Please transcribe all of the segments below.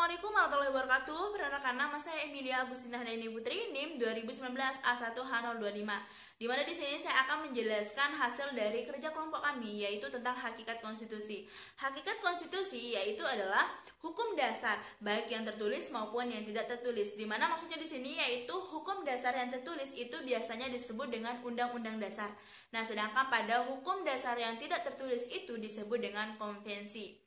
Assalamualaikum warahmatullahi wabarakatuh. Perkenalkan, nama saya Emilia Agustina Daini Putri, NIM 2019 A1H025. Di mana di sini saya akan menjelaskan hasil dari kerja kelompok kami, yaitu tentang hakikat konstitusi. Hakikat konstitusi yaitu adalah hukum dasar, baik yang tertulis maupun yang tidak tertulis. Di mana maksudnya di sini yaitu hukum dasar yang tertulis itu biasanya disebut dengan undang-undang dasar. Nah, sedangkan pada hukum dasar yang tidak tertulis itu disebut dengan konvensi.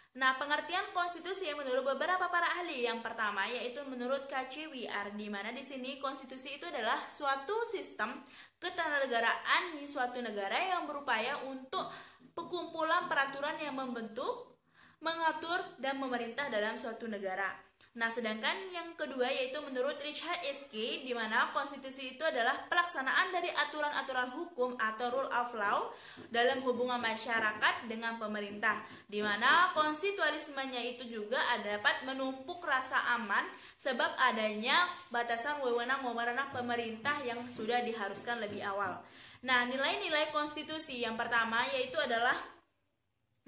Nah, pengertian konstitusi menurut beberapa para ahli, yang pertama yaitu menurut KCWR, di mana di sini konstitusi itu adalah suatu sistem ketatanegaraan di suatu negara yang berupaya untuk pengumpulan peraturan yang membentuk, mengatur, dan memerintah dalam suatu negara. Nah, sedangkan yang kedua yaitu menurut Richard S.K., di mana konstitusi itu adalah pelaksanaan dari aturan-aturan hukum atau rule of law dalam hubungan masyarakat dengan pemerintah, di mana konstitualismenya itu juga dapat menumpuk rasa aman sebab adanya batasan wewenang-wewenang pemerintah yang sudah diharuskan lebih awal. Nah, nilai-nilai konstitusi yang pertama yaitu adalah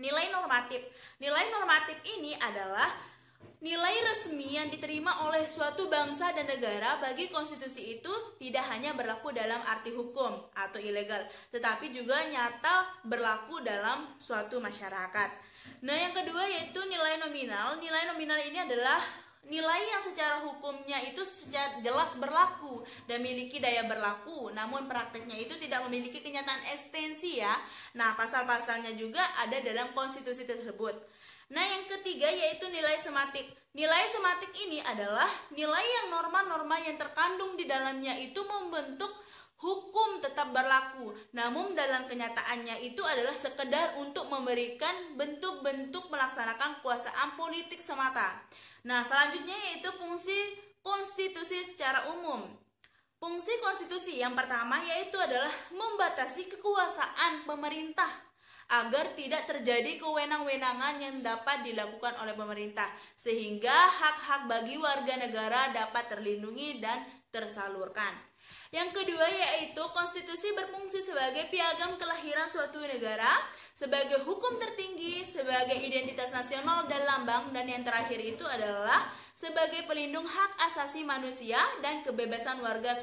nilai normatif. Nilai normatif ini adalah nilai resmi yang diterima oleh suatu bangsa dan negara. Bagi konstitusi itu tidak hanya berlaku dalam arti hukum atau ilegal, tetapi juga nyata berlaku dalam suatu masyarakat. Nah, yang kedua yaitu nilai nominal. Nilai nominal ini adalah nilai yang secara hukumnya itu secara jelas berlaku dan memiliki daya berlaku, namun prakteknya itu tidak memiliki kenyataan ekstensi ya. Nah, pasal-pasalnya juga ada dalam konstitusi tersebut. Nah, yang ketiga yaitu nilai sematik. Nilai sematik ini adalah nilai yang norma-norma yang terkandung di dalamnya itu membentuk hukum tetap berlaku, namun dalam kenyataannya itu adalah sekedar untuk memberikan bentuk-bentuk melaksanakan kekuasaan politik semata. Nah, selanjutnya yaitu fungsi konstitusi secara umum. Fungsi konstitusi yang pertama yaitu adalah membatasi kekuasaan pemerintah agar tidak terjadi kewenang-wenangan yang dapat dilakukan oleh pemerintah, sehingga hak-hak bagi warga negara dapat terlindungi dan tersalurkan. Yang kedua yaitu konstitusi berfungsi sebagai piagam kelahiran suatu negara, sebagai hukum tertinggi, sebagai identitas nasional dan lambang, dan yang terakhir itu adalah sebagai pelindung hak asasi manusia dan kebebasan warga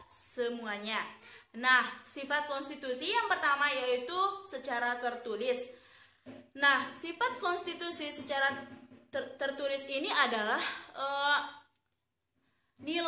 semuanya. Nah, sifat konstitusi yang pertama yaitu secara tertulis. Nah, sifat konstitusi secara tertulis ini adalah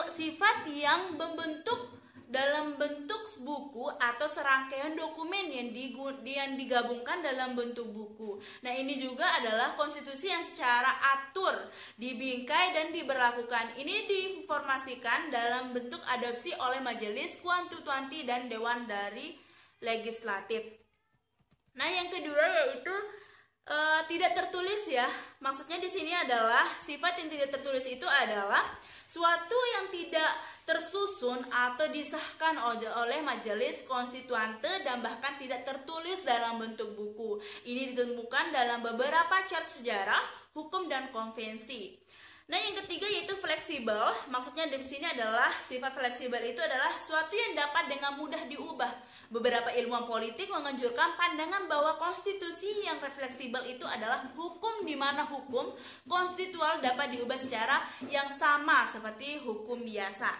sifat yang membentuk dalam bentuk buku atau serangkaian dokumen yang digabungkan dalam bentuk buku. Nah, ini juga adalah konstitusi yang secara atur, dibingkai dan diberlakukan. Ini diinformasikan dalam bentuk adopsi oleh Majelis Konstitusi dan Dewan dari Legislatif. Nah, yang kedua yaitu tidak tertulis ya. Maksudnya di sini adalah sifat yang tidak tertulis itu adalah suatu yang tidak tersusun atau disahkan oleh Majelis Konstituante dan bahkan tidak tertulis dalam bentuk buku. Ini ditemukan dalam beberapa cat sejarah, hukum dan konvensi. Nah, yang ketiga yaitu fleksibel. Maksudnya di sini adalah sifat fleksibel itu adalah suatu yang dapat dengan mudah diubah. Beberapa ilmuwan politik menganjurkan pandangan bahwa konstitusi yang fleksibel itu adalah hukum di mana hukum konstitusional dapat diubah secara yang sama seperti hukum biasa.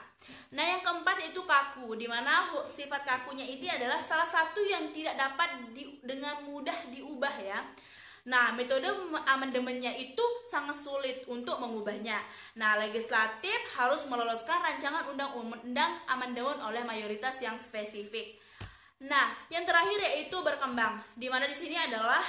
Nah, yang keempat yaitu kaku, di mana sifat kakunya ini adalah salah satu yang tidak dapat dengan mudah diubah ya. Nah, metode amandemennya itu sangat sulit untuk mengubahnya. Nah, legislatif harus meloloskan rancangan undang-undang amandemen oleh mayoritas yang spesifik. Nah, yang terakhir yaitu berkembang, di mana di sini adalah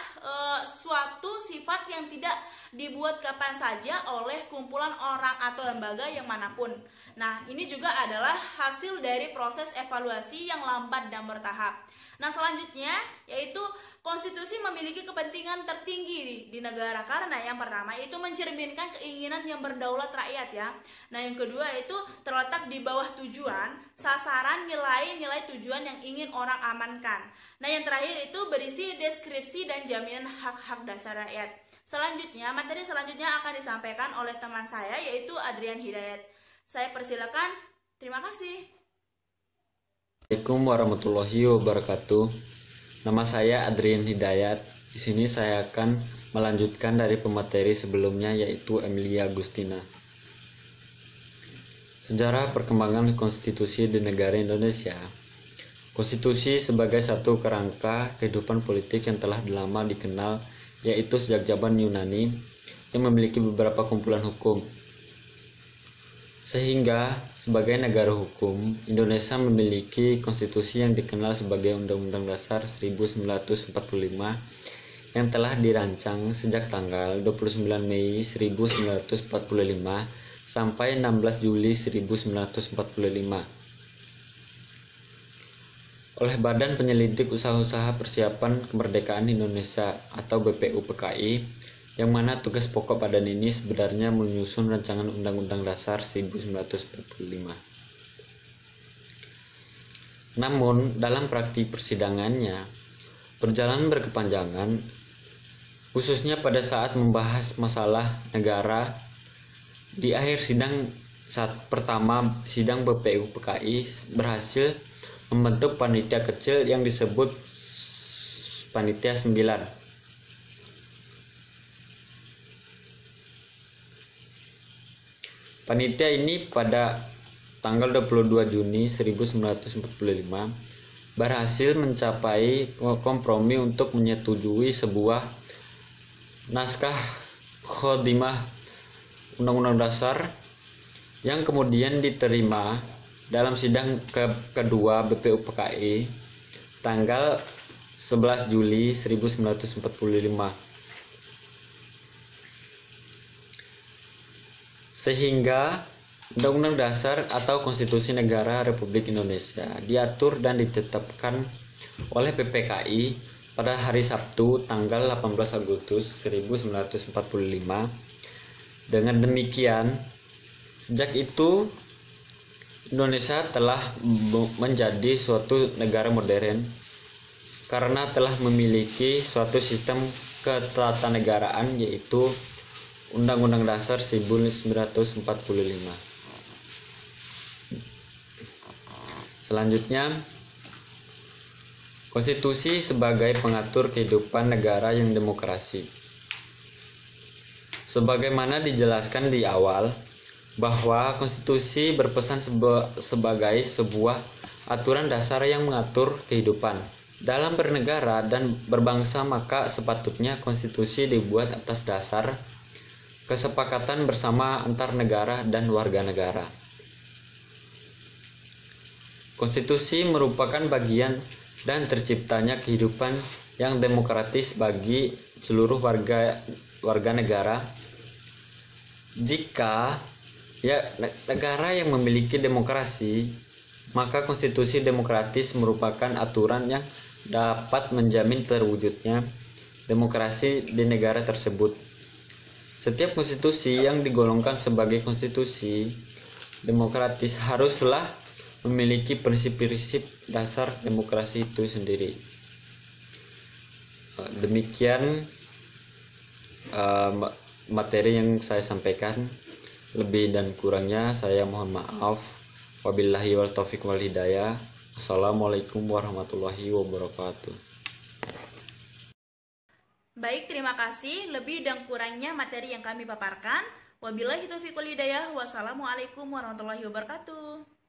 suatu sifat yang tidak dibuat kapan saja oleh kumpulan orang atau lembaga yang manapun. Nah, ini juga adalah hasil dari proses evaluasi yang lambat dan bertahap. Nah, selanjutnya yaitu konstitusi memiliki kepentingan tertinggi di negara karena yang pertama itu mencerminkan keinginan yang berdaulat rakyat ya. Nah, yang kedua itu terletak di bawah tujuan, sasaran, nilai-nilai tujuan yang ingin orang amankan. Nah, yang terakhir itu berisi deskripsi dan jaminan hak-hak dasar rakyat. Selanjutnya, materi selanjutnya akan disampaikan oleh teman saya yaitu Adrian Hidayat. Saya persilakan. Terima kasih. Assalamualaikum warahmatullahi wabarakatuh. Nama saya Adrian Hidayat. Di sini saya akan melanjutkan dari pemateri sebelumnya, yaitu Emilia Agustina. Sejarah perkembangan konstitusi di negara Indonesia. Konstitusi sebagai satu kerangka kehidupan politik yang telah lama dikenal, yaitu sejak zaman Yunani, yang memiliki beberapa kumpulan hukum. Sehingga, sebagai negara hukum, Indonesia memiliki konstitusi yang dikenal sebagai Undang-Undang Dasar 1945 yang telah dirancang sejak tanggal 29 Mei 1945 sampai 16 Juli 1945 oleh Badan Penyelidik Usaha-Usaha Persiapan Kemerdekaan Indonesia atau BPUPKI, yang mana tugas pokok badan ini sebenarnya menyusun rancangan Undang-Undang Dasar 1945. Namun, dalam praktik persidangannya, berjalan berkepanjangan, khususnya pada saat membahas masalah negara. Di akhir sidang pertama sidang BPUPKI berhasil membentuk panitia kecil yang disebut Panitia 9. Panitia ini pada tanggal 22 Juni 1945 berhasil mencapai kompromi untuk menyetujui sebuah naskah Khotimah Undang-Undang Dasar yang kemudian diterima dalam sidang kedua BPUPKI tanggal 11 Juli 1945. Sehingga Undang-Undang Dasar atau Konstitusi Negara Republik Indonesia diatur dan ditetapkan oleh PPKI pada hari Sabtu tanggal 18 Agustus 1945. Dengan demikian, sejak itu Indonesia telah menjadi suatu negara modern karena telah memiliki suatu sistem ketatanegaraan, yaitu Undang-Undang Dasar 1945. Selanjutnya, konstitusi sebagai pengatur kehidupan negara yang demokrasi. Sebagaimana dijelaskan di awal, bahwa konstitusi berpesan sebagai sebuah aturan dasar yang mengatur kehidupan. Dalam bernegara dan berbangsa, maka sepatutnya konstitusi dibuat atas dasar kesepakatan bersama antar negara dan warga negara. Konstitusi merupakan bagian dan terciptanya kehidupan yang demokratis bagi seluruh warga negara. Jika negara yang memiliki demokrasi, maka konstitusi demokratis merupakan aturan yang dapat menjamin terwujudnya demokrasi di negara tersebut. Setiap konstitusi yang digolongkan sebagai konstitusi demokratis haruslah memiliki prinsip-prinsip dasar demokrasi itu sendiri. Demikian materi yang saya sampaikan. Lebih dan kurangnya saya mohon maaf. Wabillahi wal taufiq wal hidayah. Assalamualaikum warahmatullahi wabarakatuh. Baik, terima kasih. Lebih dan kurangnya materi yang kami paparkan. Wabillahi taufiq wal hidayah. Wassalamualaikum warahmatullahi wabarakatuh.